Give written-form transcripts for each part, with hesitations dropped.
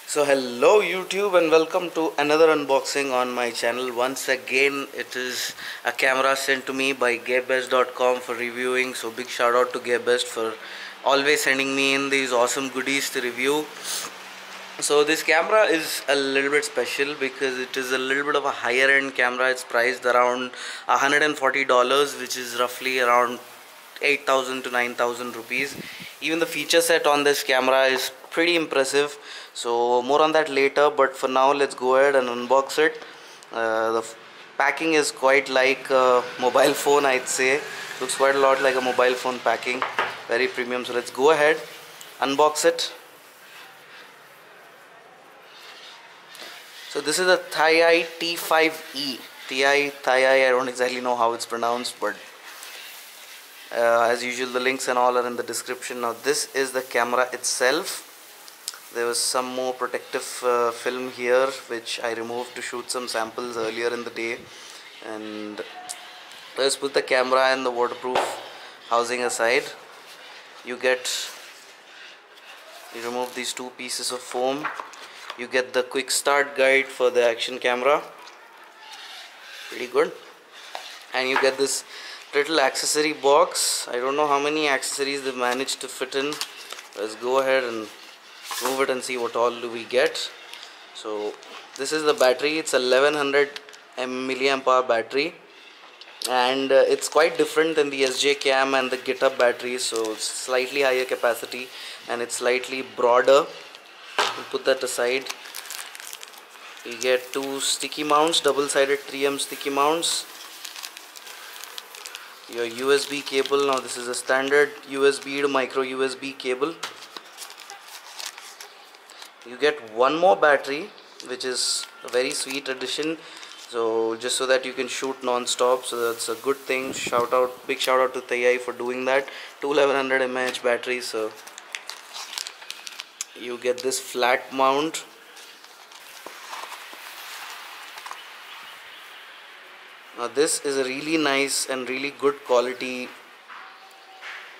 So hello YouTube and welcome to another unboxing on my channel. Once again it is a camera sent to me by GameBest.com for reviewing. So big shout out to GameBest for always sending me in these awesome goodies to review. So this camera is a little bit special because it is a little bit of a higher end camera. It's priced around $140, which is roughly around 8,000 to 9,000 rupees. Even the feature set on this camera is pretty impressive, so more on that later, but for now let's go ahead and unbox it. The packing is quite like a mobile phone, I'd say. Looks quite a lot like a mobile phone packing, very premium. So let's go ahead, unbox it. So this is a ThiEye T5e. ThiEye, I don't exactly know how it's pronounced, but as usual the links and all are in the description. Now this is the camera itself. There was some more protective film here which I removed to shoot some samples earlier in the day. And let's put the camera and the waterproof housing aside. You remove these two pieces of foam. You get the quick start guide for the action camera, pretty good. And you get this little accessory box. I don't know how many accessories they've managed to fit in. Let's go ahead and move it and see what all do we get. So this is the battery. It's a 1100 milliamp hour battery, and it's quite different than the SJ cam and the GitHub batteries. So it's slightly higher capacity and it's slightly broader. We'll put that aside. You get two sticky mounts, double-sided 3M sticky mounts. Your USB cable. Now this is a standard USB to micro USB cable. You get one more battery, which is a very sweet addition, so just so that you can shoot non-stop. So that's a good thing. Big shout out to ThiEye for doing that. Two 1100 mAh batteries. So you get this flat mount. Now this is a really nice and really good quality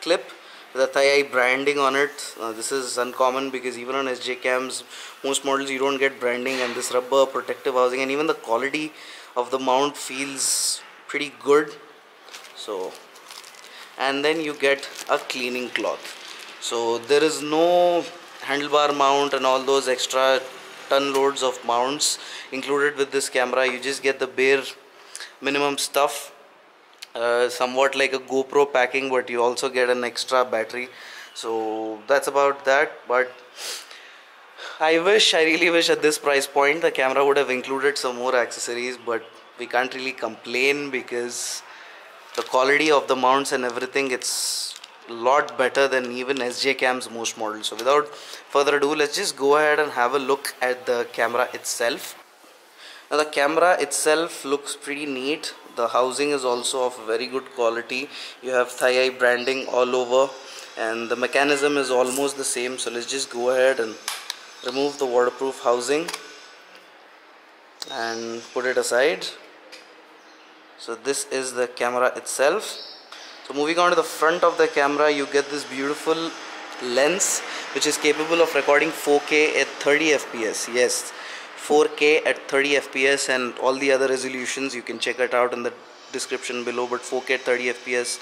clip with the ThiEye branding on it. This is uncommon because even on SJ cams, most models you don't get branding, and this rubber protective housing, and even the quality of the mount feels pretty good. So, and then you get a cleaning cloth. So there is no handlebar mount and all those extra ton loads of mounts included with this camera. You just get the bare minimum stuff. Somewhat like a GoPro packing, but you also get an extra battery. So that's about that. But I really wish at this price point the camera would have included some more accessories, but we can't really complain because the quality of the mounts and everything, it's a lot better than even SJ cams most models. So without further ado, let's just go ahead and have a look at the camera itself. Now the camera itself looks pretty neat. The housing is also of very good quality. You have ThiEye branding all over, and the mechanism is almost the same. So let's just go ahead and remove the waterproof housing and put it aside. So this is the camera itself. So moving on to the front of the camera, you get this beautiful lens which is capable of recording 4K at 30 FPS. Yes, 4K at 30 FPS and all the other resolutions. You can check it out in the description below, but 4K at 30 FPS,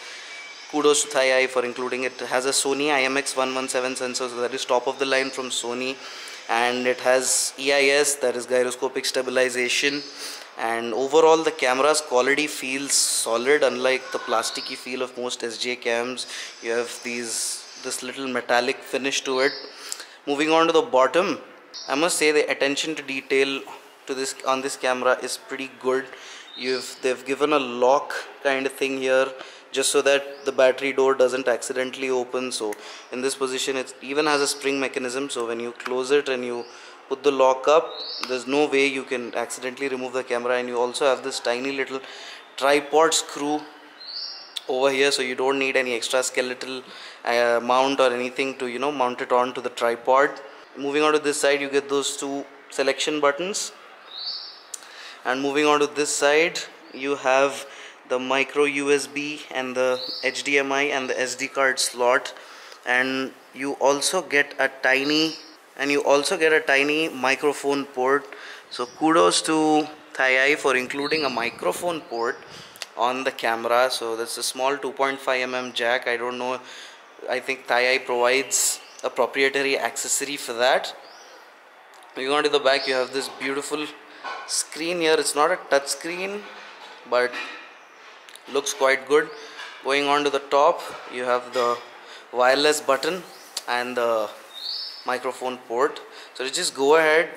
kudos to ThiEye for including it. It has a Sony IMX117 sensor, so that is top of the line from Sony, and it has EIS, that is gyroscopic stabilization. And overall the camera's quality feels solid, unlike the plasticky feel of most SJ cams. You have this little metallic finish to it. Moving on to the bottom, I must say the attention to detail on this camera is pretty good. They've given a lock kind of thing here just so that the battery door doesn't accidentally open. So in this position it even has a spring mechanism, so when you close it and you put the lock up, there's no way you can accidentally remove the camera. And you also have this tiny little tripod screw over here, so you don't need any extra skeletal mount or anything to mount it onto the tripod. Moving on to this side, you get those two selection buttons, and moving on to this side you have the micro USB and the HDMI and the SD card slot, and you also get a tiny and you also get a tiny microphone port. So kudos to ThiEye for including a microphone port on the camera. So that's a small 2.5 mm jack. I don't know, I think ThiEye provides a proprietary accessory for that. Moving on to the back, you have this beautiful screen here. It's not a touch screen, but looks quite good. Going on to the top, you have the wireless button and the microphone port. So you just go ahead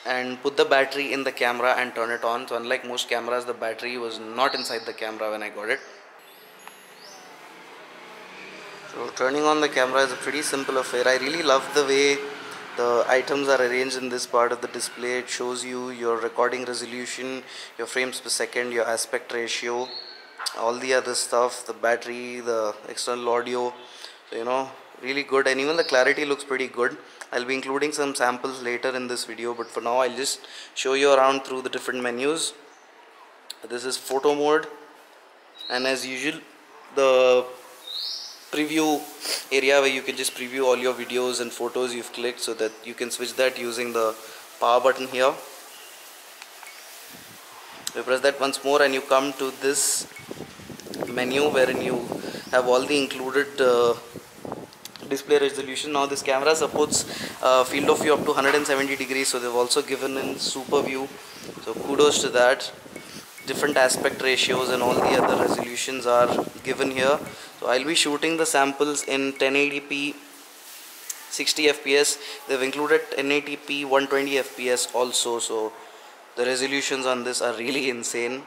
and put the battery in the camera and turn it on. So unlike most cameras, the battery was not inside the camera when I got it. So turning on the camera is a pretty simple affair. I really love the way the items are arranged in this part of the display. It shows you your recording resolution, your frames per second, your aspect ratio, all the other stuff, the battery, the external audio. So really good, and even the clarity looks pretty good. I'll be including some samples later in this video, but for now I'll just show you around through the different menus. This is photo mode, and as usual the preview area where you can just preview all your videos and photos you've clicked, so that you can switch that using the power button here. You press that once more and you come to this menu wherein you have all the included display resolution. Now this camera supports field of view up to 170 degrees, so they've also given in super view, so kudos to that. Different aspect ratios and all the other resolutions are given here. So I'll be shooting the samples in 1080p 60 fps. They've included 1080p 120 fps also, so the resolutions on this are really insane.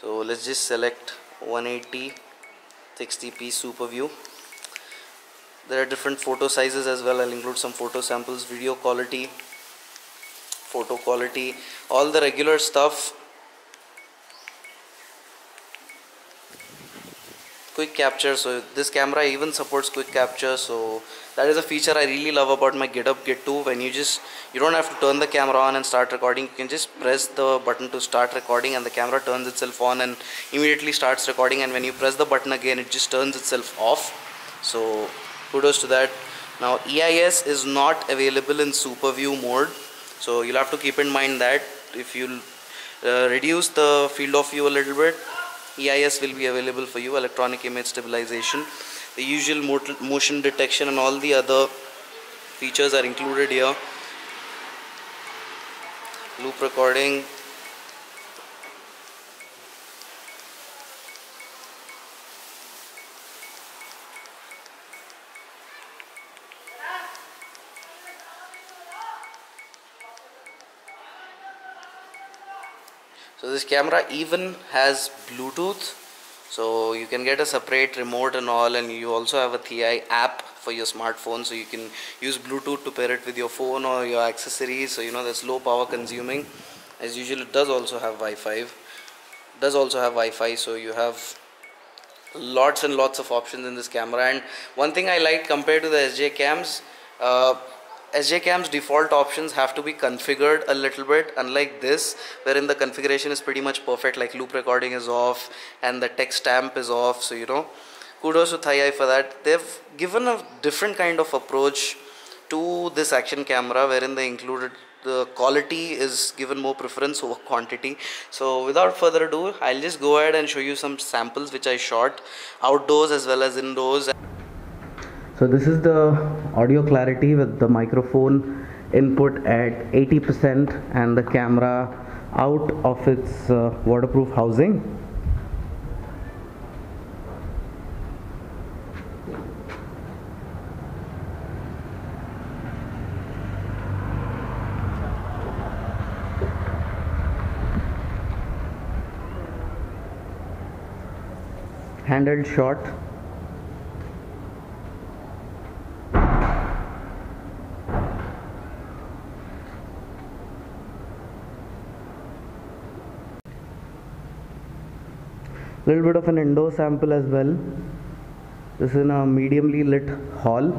So let's just select 180 60p super view. There are different photo sizes as well. I'll include some photo samples, video quality, photo quality, all the regular stuff. Quick capture, so this camera even supports quick capture, so that is a feature I really love about my Get Up Get 2. When you don't have to turn the camera on and start recording. You can just press the button to start recording and the camera turns itself on and immediately starts recording, and when you press the button again it just turns itself off. So kudos to that. Now EIS is not available in super view mode, so you'll have to keep in mind that if you reduce the field of view a little bit, EIS will be available for you, electronic image stabilization. The usual motion detection and all the other features are included here. Loop recording. So this camera even has Bluetooth, so you can get a separate remote and all, and you also have a ThiEye app for your smartphone, so you can use Bluetooth to pair it with your phone or your accessories. So that's low power consuming. As usual, it does also have Wi-Fi. So you have lots and lots of options in this camera. And one thing I like compared to the SJ cams, SJ Cam's default options have to be configured a little bit, unlike this wherein the configuration is pretty much perfect, like loop recording is off and the text stamp is off. So kudos to ThiEye for that. They've given a different kind of approach to this action camera wherein they included the quality is given more preference over quantity. So without further ado, I'll just go ahead and show you some samples which I shot outdoors as well as indoors. So this is the audio clarity with the microphone input at 80% and the camera out of its waterproof housing. Handheld shot. Little bit of an indoor sample as well. This is in a mediumly lit hall.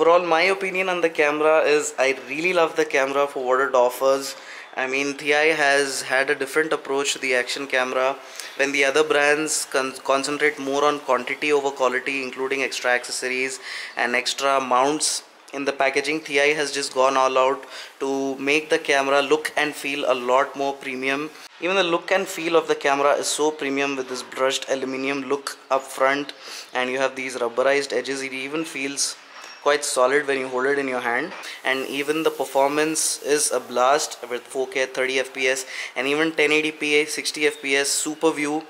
overall my opinion on the camera is I really love the camera for what it offers. I mean, ThiEye has had a different approach to the action camera when the other brands concentrate more on quantity over quality, including extra accessories and extra mounts in the packaging. ThiEye has just gone all out to make the camera look and feel a lot more premium. Even the look and feel of the camera is so premium with this brushed aluminum look up front, and you have these rubberized edges. It even feels quite solid when you hold it in your hand, and even the performance is a blast with 4K 30 FPS and even 1080p 60 FPS super view.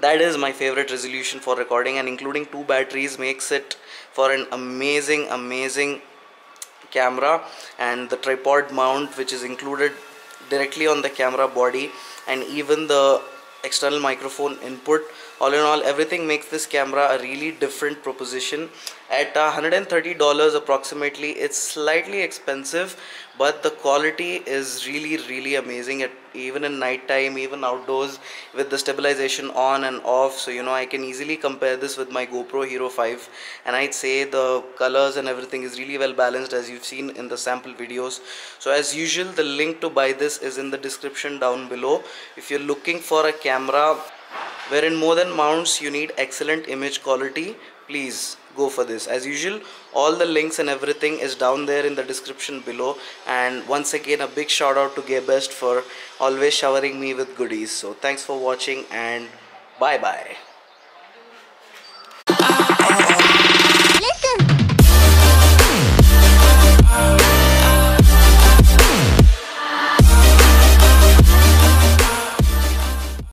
That is my favorite resolution for recording, and including 2 batteries makes it for an amazing camera. And the tripod mount, which is included directly on the camera body, and even the external microphone input, all in all, everything makes this camera a really different proposition. At $130 approximately, it's slightly expensive, but the quality is really amazing, even in night time, even outdoors, with the stabilization on and off. So I can easily compare this with my GoPro Hero 5, and I'd say the colors and everything is really well balanced, as you've seen in the sample videos. So as usual, the link to buy this is in the description down below. If you're looking for a camera wherein more than mounts you need excellent image quality, please go for this. As usual, all the links and everything is down there in the description below. And once again, a big shout out to Gearbest for always showering me with goodies. So thanks for watching, and bye bye.